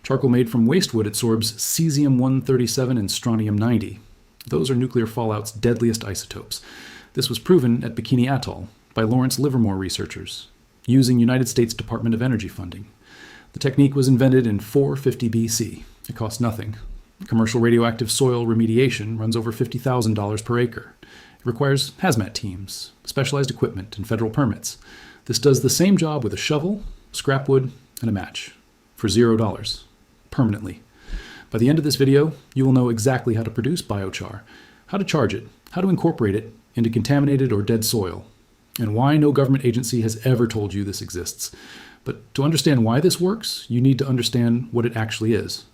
Charcoal made from waste wood adsorbs Cesium-137 and strontium-90. Those are nuclear fallout's deadliest isotopes. This was proven at Bikini Atoll by Lawrence Livermore researchers, using United States Department of Energy funding. The technique was invented in 450 BC. It cost nothing. Commercial radioactive soil remediation runs over $50,000 per acre. It requires hazmat teams, specialized equipment, and federal permits. This does the same job with a shovel, scrap wood, and a match for $0, permanently. By the end of this video, you will know exactly how to produce biochar, how to charge it, how to incorporate it into contaminated or dead soil, and why no government agency has ever told you this exists. But to understand why this works, you need to understand what it actually is,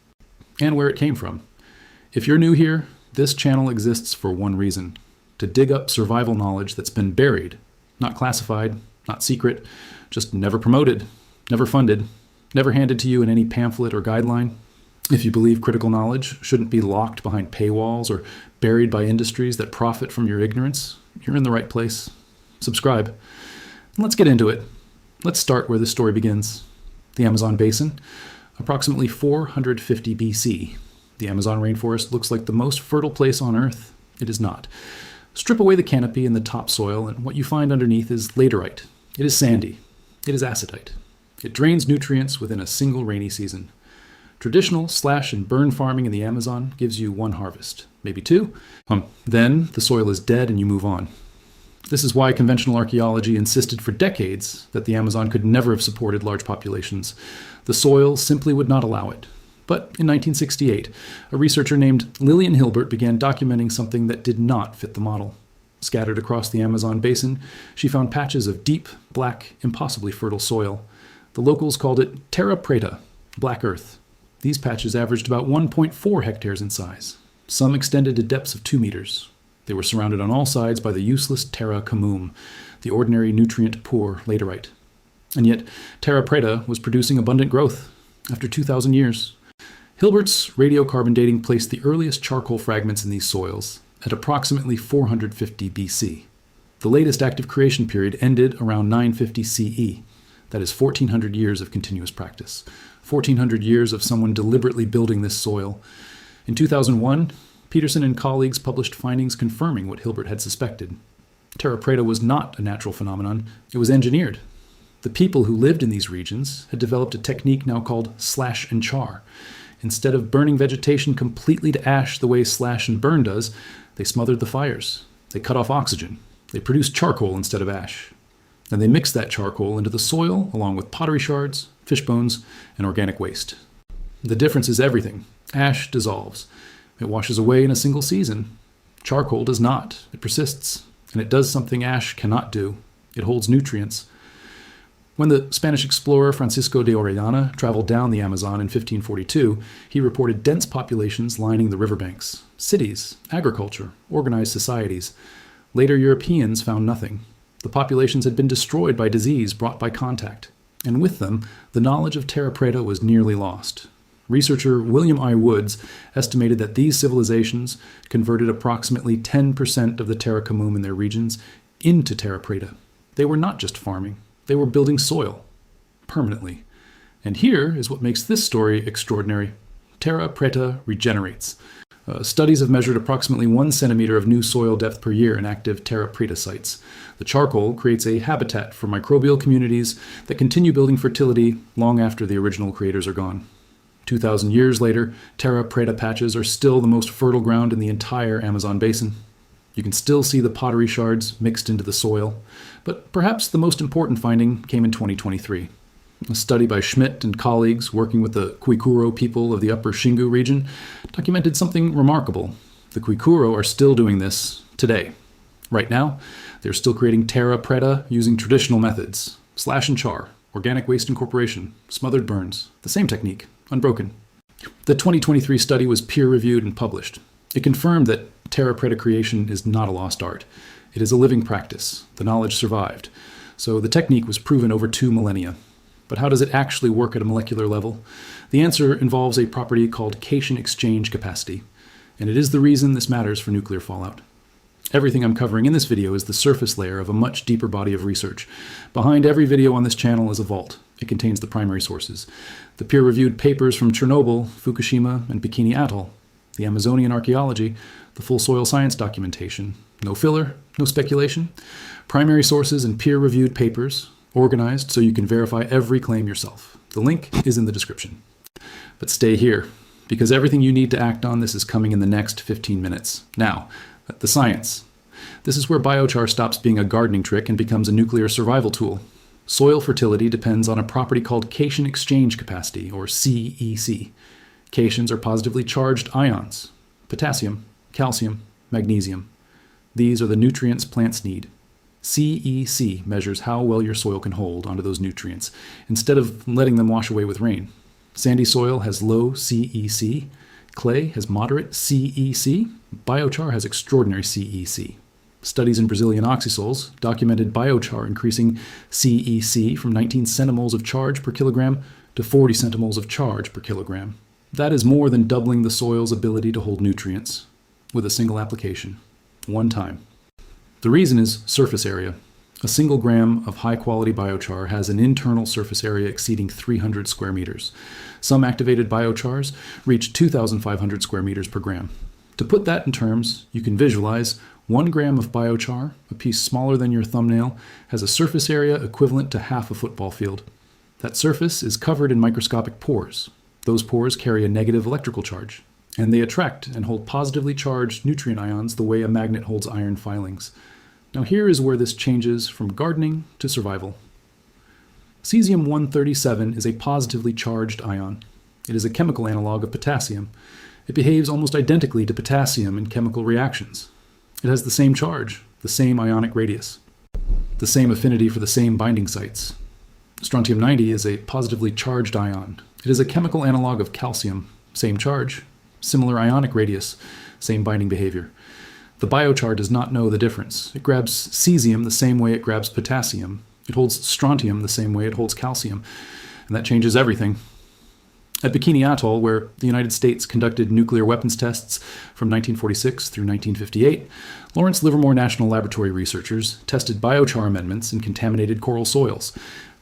and where it came from. If you're new here, this channel exists for one reason: to dig up survival knowledge that's been buried, not classified, not secret, just never promoted, never funded, never handed to you in any pamphlet or guideline. If you believe critical knowledge shouldn't be locked behind paywalls or buried by industries that profit from your ignorance, you're in the right place. Subscribe. And let's get into it. Let's start where this story begins. The Amazon Basin, approximately 450 BC. The Amazon rainforest looks like the most fertile place on Earth. It is not. Strip away the canopy and the topsoil, and what you find underneath is laterite. It is sandy. It is acidite. It drains nutrients within a single rainy season. Traditional slash and burn farming in the Amazon gives you one harvest, maybe two. Then the soil is dead and you move on. This is why conventional archaeology insisted for decades that the Amazon could never have supported large populations. The soil simply would not allow it. But in 1968, a researcher named Lillian Hilbert began documenting something that did not fit the model. Scattered across the Amazon basin, she found patches of deep, black, impossibly fertile soil. The locals called it Terra Preta, black earth. These patches averaged about 1.4 hectares in size. Some extended to depths of 2 meters. They were surrounded on all sides by the useless Terra comum, the ordinary nutrient-poor laterite. And yet, Terra Preta was producing abundant growth after 2,000 years. Hilbert's radiocarbon dating placed the earliest charcoal fragments in these soils at approximately 450 BC. The latest active creation period ended around 950 CE. That is 1,400 years of continuous practice. 1,400 years of someone deliberately building this soil. In 2001, Peterson and colleagues published findings confirming what Hilbert had suspected. Terra Preta was not a natural phenomenon, it was engineered. The people who lived in these regions had developed a technique now called slash and char. Instead of burning vegetation completely to ash the way slash and burn does, they smothered the fires. They cut off oxygen. They produced charcoal instead of ash. Then they mixed that charcoal into the soil along with pottery shards, fish bones, and organic waste. The difference is everything. Ash dissolves. It washes away in a single season. Charcoal does not. It persists. And it does something ash cannot do. It holds nutrients. When the Spanish explorer Francisco de Orellana traveled down the Amazon in 1542, he reported dense populations lining the riverbanks, cities, agriculture, organized societies. Later Europeans found nothing. The populations had been destroyed by disease brought by contact, and with them, the knowledge of Terra Preta was nearly lost. Researcher William I. Woods estimated that these civilizations converted approximately 10% of the terra comum in their regions into Terra Preta. They were not just farming, they were building soil, permanently. And here is what makes this story extraordinary. Terra Preta regenerates. Studies have measured approximately 1 centimeter of new soil depth per year in active Terra Preta sites. The charcoal creates a habitat for microbial communities that continue building fertility long after the original creators are gone. 2,000 years later, Terra Preta patches are still the most fertile ground in the entire Amazon basin. You can still see the pottery shards mixed into the soil, but perhaps the most important finding came in 2023. A study by Schmidt and colleagues working with the Kwikuro people of the Upper Xingu region documented something remarkable. The Kwikuro are still doing this today. Right now, they're still creating Terra Preta using traditional methods: slash and char, organic waste incorporation, smothered burns, the same technique, unbroken. The 2023 study was peer-reviewed and published. It confirmed that Terra Preta creation is not a lost art. It is a living practice. The knowledge survived. So the technique was proven over 2 millennia. But how does it actually work at a molecular level? The answer involves a property called cation exchange capacity, and it is the reason this matters for nuclear fallout. Everything I'm covering in this video is the surface layer of a much deeper body of research. Behind every video on this channel is a vault, It contains the primary sources: the peer-reviewed papers from Chernobyl, Fukushima, and Bikini Atoll, the Amazonian archaeology, the full soil science documentation. No filler, no speculation. Primary sources and peer-reviewed papers, organized so you can verify every claim yourself. The link is in the description. But stay here, because everything you need to act on this is coming in the next 15 minutes. Now, the science. This is where biochar stops being a gardening trick and becomes a nuclear survival tool. Soil fertility depends on a property called cation exchange capacity, or CEC. Cations are positively charged ions: potassium, calcium, magnesium. These are the nutrients plants need. CEC measures how well your soil can hold onto those nutrients, instead of letting them wash away with rain. Sandy soil has low CEC. Clay has moderate CEC. Biochar has extraordinary CEC. Studies in Brazilian oxysols documented biochar increasing CEC from 19 centimoles of charge per kilogram to 40 centimoles of charge per kilogram. That is more than doubling the soil's ability to hold nutrients with a single application, one time. The reason is surface area. A single gram of high-quality biochar has an internal surface area exceeding 300 square meters. Some activated biochars reach 2,500 square meters per gram. To put that in terms, you can visualize 1 gram of biochar, a piece smaller than your thumbnail, has a surface area equivalent to half a football field. That surface is covered in microscopic pores. Those pores carry a negative electrical charge, and they attract and hold positively charged nutrient ions the way a magnet holds iron filings. Now here is where this changes from gardening to survival. Cesium-137 is a positively charged ion. It is a chemical analog of potassium. It behaves almost identically to potassium in chemical reactions. It has the same charge, the same ionic radius, the same affinity for the same binding sites. Strontium-90 is a positively charged ion. It is a chemical analog of calcium, same charge, similar ionic radius, same binding behavior. The biochar does not know the difference. It grabs cesium the same way it grabs potassium. It holds strontium the same way it holds calcium, and that changes everything. At Bikini Atoll, where the United States conducted nuclear weapons tests from 1946 through 1958, Lawrence Livermore National Laboratory researchers tested biochar amendments in contaminated coral soils.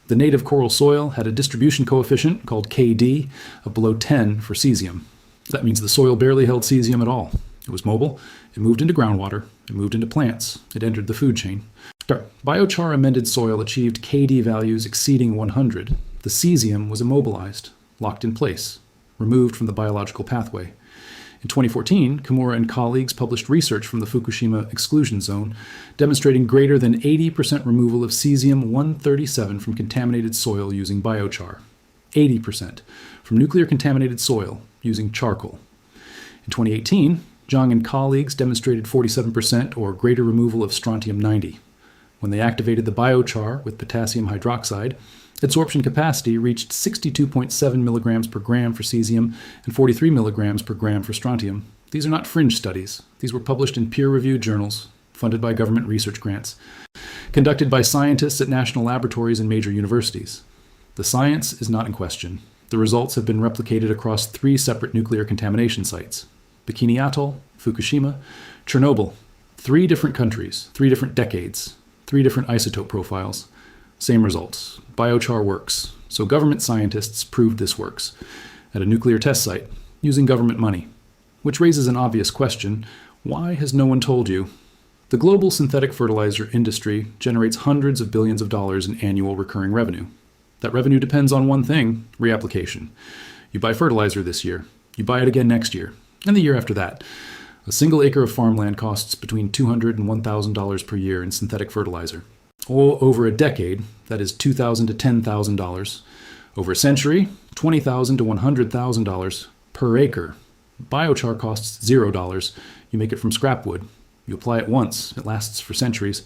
The native coral soil had a distribution coefficient called KD of below 10 for cesium. That means the soil barely held cesium at all. It was mobile, it moved into groundwater, it moved into plants, it entered the food chain. Biochar amended soil achieved KD values exceeding 100. The cesium was immobilized, locked in place, removed from the biological pathway. In 2014, Kimura and colleagues published research from the Fukushima exclusion zone demonstrating greater than 80% removal of cesium-137 from contaminated soil using biochar. 80% from nuclear contaminated soil using charcoal. In 2018, Zhang and colleagues demonstrated 47% or greater removal of strontium-90. When they activated the biochar with potassium hydroxide, adsorption capacity reached 62.7 milligrams per gram for cesium and 43 milligrams per gram for strontium. These are not fringe studies. These were published in peer-reviewed journals, funded by government research grants, conducted by scientists at national laboratories and major universities. The science is not in question. The results have been replicated across 3 separate nuclear contamination sites: Bikini Atoll, Fukushima, Chernobyl. 3 different countries, 3 different decades, 3 different isotope profiles. Same results. Biochar works. So government scientists proved this works at a nuclear test site using government money. Which raises an obvious question: why has no one told you? The global synthetic fertilizer industry generates hundreds of billions of dollars in annual recurring revenue. That revenue depends on one thing: reapplication. You buy fertilizer this year. You buy it again next year, and the year after that. A single acre of farmland costs between $200 and $1,000 per year in synthetic fertilizer. Over a decade, that is $2,000 to $10,000. Over a century, $20,000 to $100,000 per acre. Biochar costs $0. You make it from scrap wood. You apply it once. It lasts for centuries.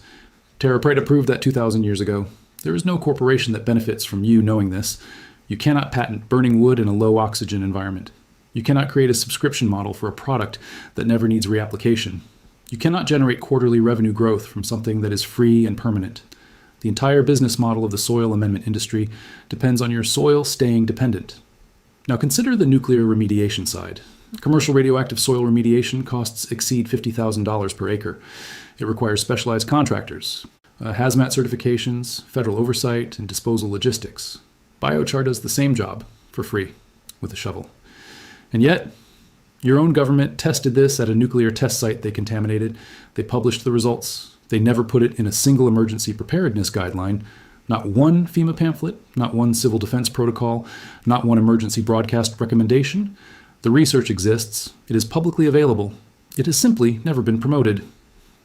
Terra Preta proved that 2,000 years ago. There is no corporation that benefits from you knowing this. You cannot patent burning wood in a low-oxygen environment. You cannot create a subscription model for a product that never needs reapplication. You cannot generate quarterly revenue growth from something that is free and permanent. The entire business model of the soil amendment industry depends on your soil staying dependent. Now consider the nuclear remediation side. Commercial radioactive soil remediation costs exceed $50,000 per acre. It requires specialized contractors, hazmat certifications, federal oversight, and disposal logistics. Biochar does the same job for free with a shovel. And yet, your own government tested this at a nuclear test site they contaminated. They published the results. They never put it in a single emergency preparedness guideline. Not one FEMA pamphlet, not one civil defense protocol, not one emergency broadcast recommendation. The research exists. It is publicly available. It has simply never been promoted.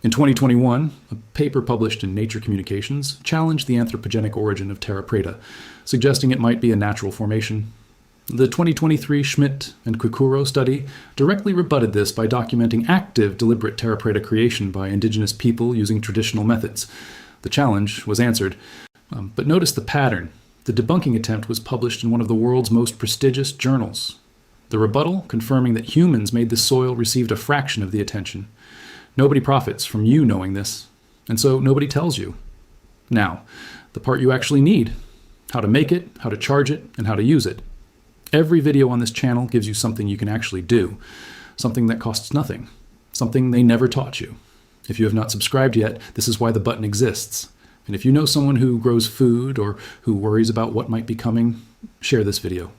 In 2021, a paper published in Nature Communications challenged the anthropogenic origin of Terra Preta, suggesting it might be a natural formation. The 2023 Schmidt and Kukuro study directly rebutted this by documenting active, deliberate Terra Preta creation by indigenous people using traditional methods. The challenge was answered. But notice the pattern. The debunking attempt was published in one of the world's most prestigious journals. The rebuttal, confirming that humans made this soil, received a fraction of the attention. Nobody profits from you knowing this, and so nobody tells you. Now, the part you actually need: how to make it, how to charge it, and how to use it. Every video on this channel gives you something you can actually do, something that costs nothing, something they never taught you. If you have not subscribed yet, this is why the button exists. And if you know someone who grows food or who worries about what might be coming, share this video.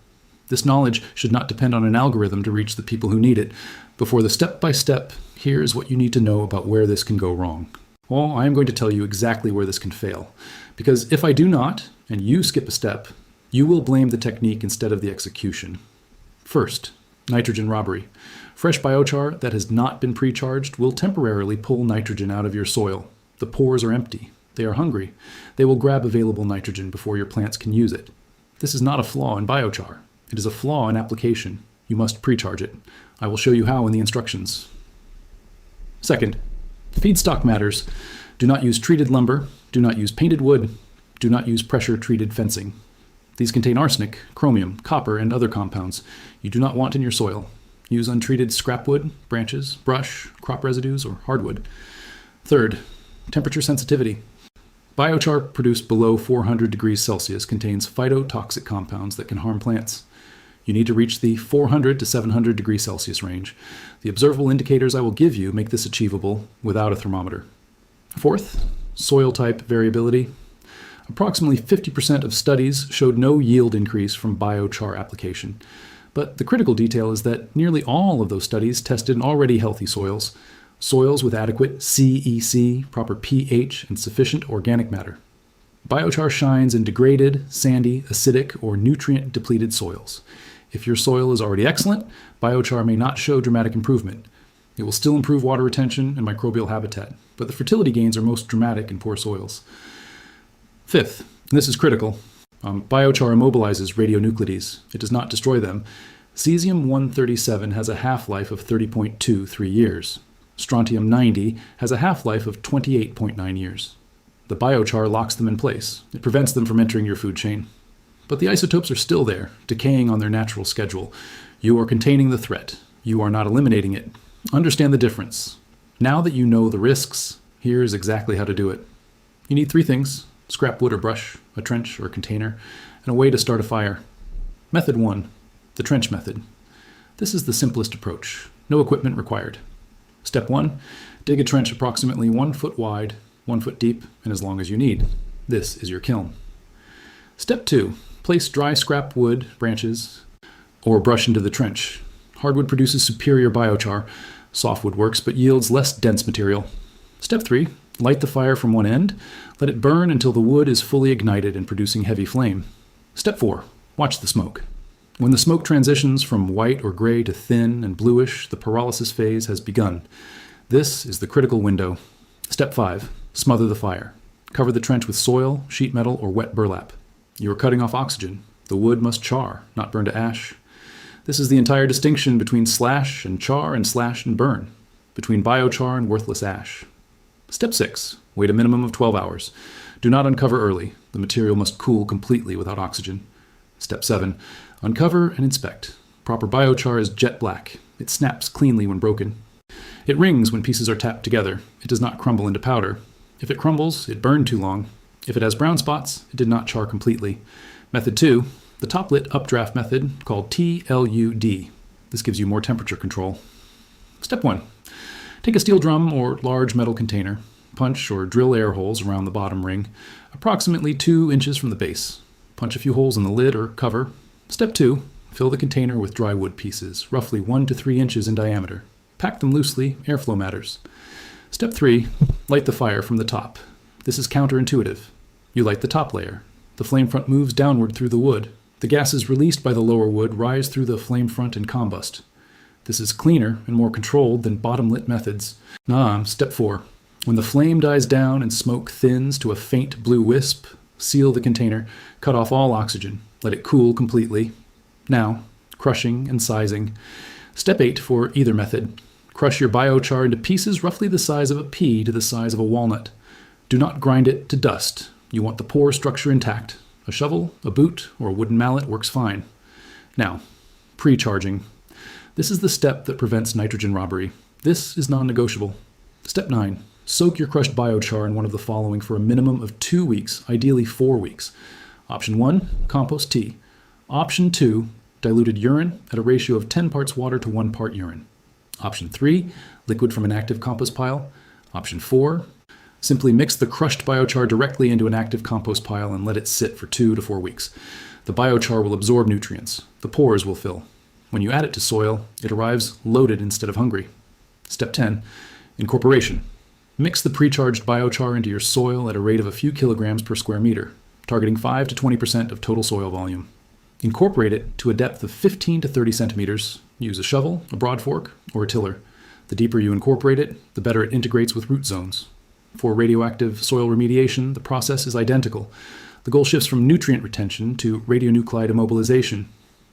This knowledge should not depend on an algorithm to reach the people who need it. Before the step-by-step, here's what you need to know about where this can go wrong. Well, I am going to tell you exactly where this can fail. Because if I do not, and you skip a step, you will blame the technique instead of the execution. First, nitrogen robbery. Fresh biochar that has not been pre-charged will temporarily pull nitrogen out of your soil. The pores are empty. They are hungry. They will grab available nitrogen before your plants can use it. This is not a flaw in biochar. It is a flaw in application. You must pre-charge it. I will show you how in the instructions. Second, feedstock matters. Do not use treated lumber. Do not use painted wood. Do not use pressure-treated fencing. These contain arsenic, chromium, copper, and other compounds you do not want in your soil. Use untreated scrap wood, branches, brush, crop residues, or hardwood. Third, temperature sensitivity. Biochar produced below 400 degrees Celsius contains phytotoxic compounds that can harm plants. You need to reach the 400 to 700 degrees Celsius range. The observable indicators I will give you make this achievable without a thermometer. Fourth, soil type variability. Approximately 50% of studies showed no yield increase from biochar application. But the critical detail is that nearly all of those studies tested in already healthy soils. Soils with adequate CEC, proper pH, and sufficient organic matter. Biochar shines in degraded, sandy, acidic, or nutrient-depleted soils. If your soil is already excellent, biochar may not show dramatic improvement. It will still improve water retention and microbial habitat, but the fertility gains are most dramatic in poor soils. Fifth, and this is critical, biochar immobilizes radionuclides. It does not destroy them. Cesium-137 has a half-life of 30.23 years. Strontium-90 has a half-life of 28.9 years. The biochar locks them in place. It prevents them from entering your food chain. But the isotopes are still there, decaying on their natural schedule. You are containing the threat. You are not eliminating it. Understand the difference. Now that you know the risks, here's exactly how to do it. You need three things: scrap wood or brush, a trench or a container, and a way to start a fire. Method 1, the trench method. This is the simplest approach. No equipment required. Step 1, dig a trench approximately 1 foot wide, 1 foot deep, and as long as you need. This is your kiln. Step 2, place dry scrap wood, branches, or brush into the trench. Hardwood produces superior biochar. Softwood works but yields less dense material. Step 3, light the fire from one end. Let it burn until the wood is fully ignited and producing heavy flame. Step 4, watch the smoke. When the smoke transitions from white or gray to thin and bluish, the pyrolysis phase has begun. This is the critical window. Step 5, smother the fire. Cover the trench with soil, sheet metal, or wet burlap. You are cutting off oxygen. The wood must char, not burn to ash. This is the entire distinction between slash and char and slash and burn, between biochar and worthless ash. Step 6, wait a minimum of 12 hours. Do not uncover early. The material must cool completely without oxygen. Step 7, uncover and inspect. Proper biochar is jet black. It snaps cleanly when broken. It rings when pieces are tapped together. It does not crumble into powder. If it crumbles, it burned too long. If it has brown spots, it did not char completely. Method 2, the top-lit updraft method called TLUD. This gives you more temperature control. Step 1, take a steel drum or large metal container. Punch or drill air holes around the bottom ring, approximately 2 inches from the base. Punch a few holes in the lid or cover. Step 2. Fill the container with dry wood pieces, roughly 1 to 3 inches in diameter. Pack them loosely, airflow matters. Step 3. Light the fire from the top. This is counterintuitive. You light the top layer. The flame front moves downward through the wood. The gases released by the lower wood rise through the flame front and combust. This is cleaner and more controlled than bottom-lit methods. Step 4. When the flame dies down and smoke thins to a faint blue wisp, seal the container, cut off all oxygen, let it cool completely. Now, crushing and sizing. Step 8 for either method. Crush your biochar into pieces roughly the size of a pea to the size of a walnut. Do not grind it to dust. You want the pore structure intact. A shovel, a boot, or a wooden mallet works fine. Now, pre-charging. This is the step that prevents nitrogen robbery. This is non-negotiable. Step 9. Soak your crushed biochar in one of the following for a minimum of 2 weeks, ideally 4 weeks. Option 1, compost tea. Option 2, diluted urine at a ratio of 10 parts water to 1 part urine. Option 3, liquid from an active compost pile. Option 4, simply mix the crushed biochar directly into an active compost pile and let it sit for 2 to 4 weeks. The biochar will absorb nutrients. The pores will fill. When you add it to soil, it arrives loaded instead of hungry. Step 10, incorporation. Mix the pre-charged biochar into your soil at a rate of a few kilograms per square meter, targeting 5 to 20% of total soil volume. Incorporate it to a depth of 15 to 30 centimeters. Use a shovel, a broad fork, or a tiller. The deeper you incorporate it, the better it integrates with root zones. For radioactive soil remediation, the process is identical. The goal shifts from nutrient retention to radionuclide immobilization.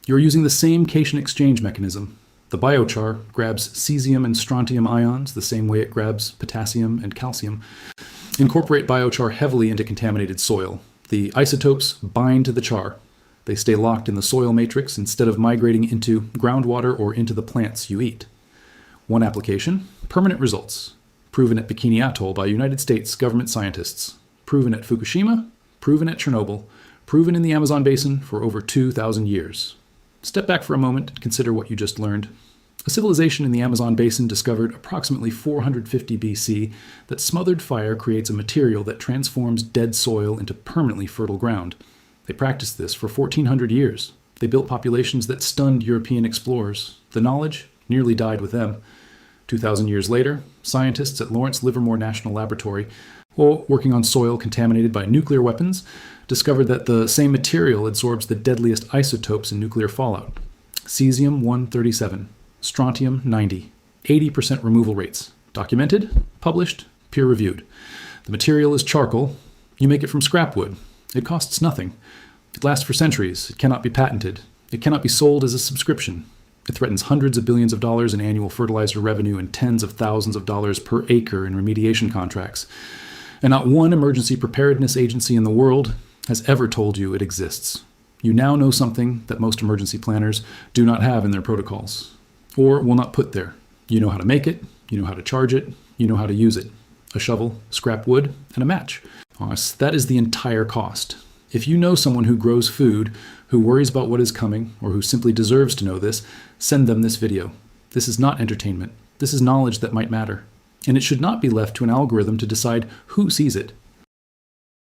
You're using the same cation exchange mechanism. The biochar grabs cesium and strontium ions the same way it grabs potassium and calcium. Incorporate biochar heavily into contaminated soil. The isotopes bind to the char. They stay locked in the soil matrix instead of migrating into groundwater or into the plants you eat. One application, permanent results. Proven at Bikini Atoll by United States government scientists. Proven at Fukushima, proven at Chernobyl, proven in the Amazon Basin for over 2,000 years. Step back for a moment and consider what you just learned. A civilization in the Amazon Basin discovered approximately 450 BC that smothered fire creates a material that transforms dead soil into permanently fertile ground. They practiced this for 1,400 years. They built populations that stunned European explorers. The knowledge nearly died with them. 2,000 years later, scientists at Lawrence Livermore National Laboratory, working on soil contaminated by nuclear weapons, discovered that the same material absorbs the deadliest isotopes in nuclear fallout. Cesium-137, strontium-90, 80% removal rates. Documented, published, peer-reviewed. The material is charcoal. You make it from scrap wood. It costs nothing. It lasts for centuries. It cannot be patented. It cannot be sold as a subscription. It threatens hundreds of billions of dollars in annual fertilizer revenue and tens of thousands of dollars per acre in remediation contracts. And not one emergency preparedness agency in the world has ever told you it exists. You now know something that most emergency planners do not have in their protocols, or will not put there. You know how to make it, you know how to charge it, you know how to use it. A shovel, scrap wood, and a match. That is the entire cost. If you know someone who grows food, who worries about what is coming, or who simply deserves to know this, send them this video. This is not entertainment. This is knowledge that might matter. And it should not be left to an algorithm to decide who sees it.